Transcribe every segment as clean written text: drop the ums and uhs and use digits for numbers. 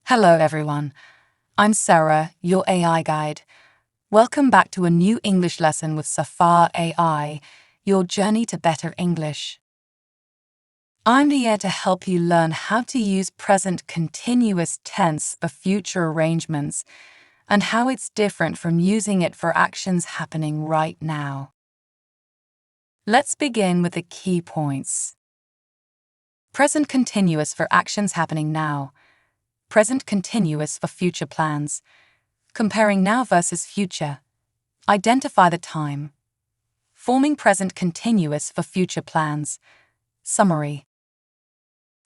Hello everyone, I'm Sarah, your AI guide. Welcome back to a new English lesson with Safar AI, your journey to better English. I'm here to help you learn how to use present continuous tense for future arrangements and how it's different from using it for actions happening right now. Let's begin with the key points. Present continuous for actions happening now. Present continuous for future plans. Comparing now versus future. Identify the time. Forming present continuous for future plans. Summary.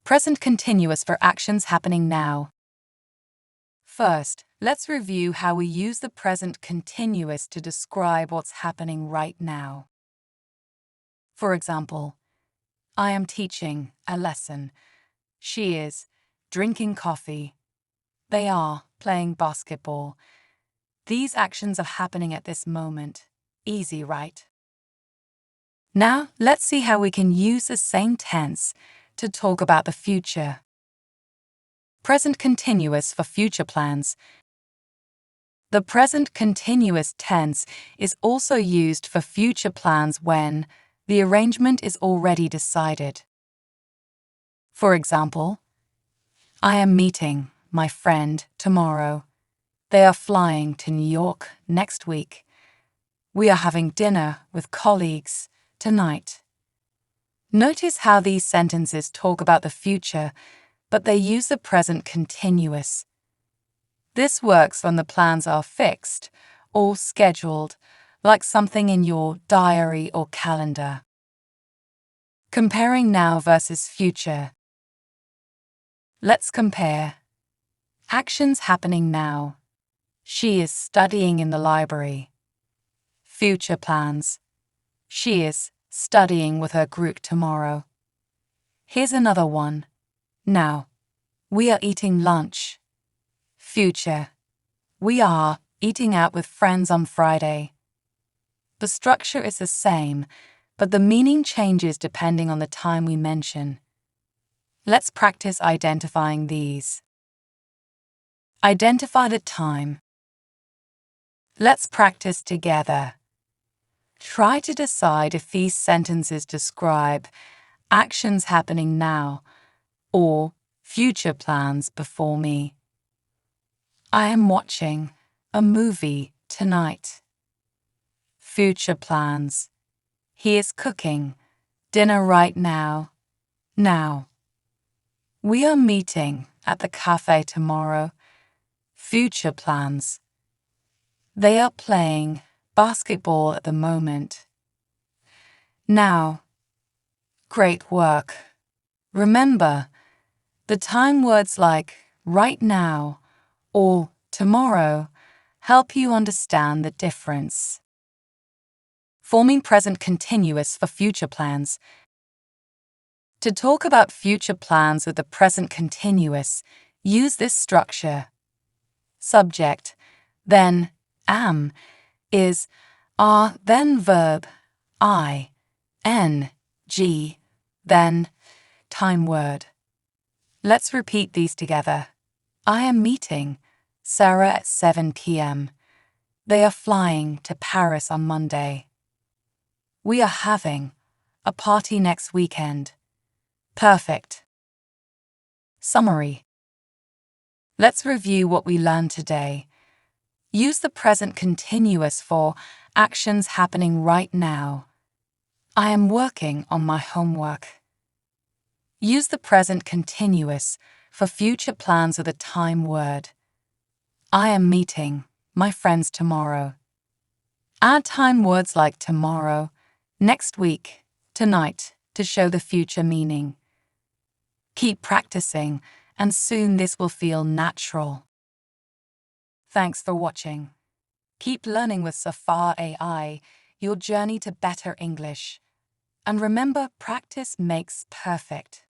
Present continuous for actions happening now. First, let's review how we use the present continuous to describe what's happening right now. For example, I am teaching a lesson. She is drinking coffee. They are playing basketball. These actions are happening at this moment. Easy, right? Now, let's see how we can use the same tense to talk about the future. Present continuous for future plans. The present continuous tense is also used for future plans when the arrangement is already decided. For example, I am meeting my friend tomorrow. They are flying to New York next week. We are having dinner with colleagues tonight. Notice how these sentences talk about the future, but they use the present continuous. This works when the plans are fixed or scheduled, like something in your diary or calendar. Comparing now versus future. Let's compare. Actions happening now. She is studying in the library. Future plans. She is studying with her group tomorrow. Here's another one. Now, we are eating lunch. Future. We are eating out with friends on Friday. The structure is the same, but the meaning changes depending on the time we mention. Let's practice identifying these. Identify the time. Let's practice together. Try to decide if these sentences describe actions happening now or future plans before me. I am watching a movie tonight. Future plans. He is cooking dinner right now. Now. We are meeting at the cafe tomorrow. Future plans. They are playing basketball at the moment. Now. Great work. Remember, the time words like right now or tomorrow help you understand the difference. Forming present continuous for future plans. To talk about future plans with the present continuous, use this structure. Subject, then am, is are, then verb, I, N, G, then time word. Let's repeat these together. I am meeting Sarah at 7 p.m. They are flying to Paris on Monday. We are having a party next weekend. Perfect. Summary. Let's review what we learned today. Use the present continuous for actions happening right now. I am working on my homework. Use the present continuous for future plans with a time word. I am meeting my friends tomorrow. Add time words like tomorrow, next week, tonight to show the future meaning. Keep practicing, and soon this will feel natural. Thanks for watching. Keep learning with Safar AI, your journey to better English. And remember, practice makes perfect.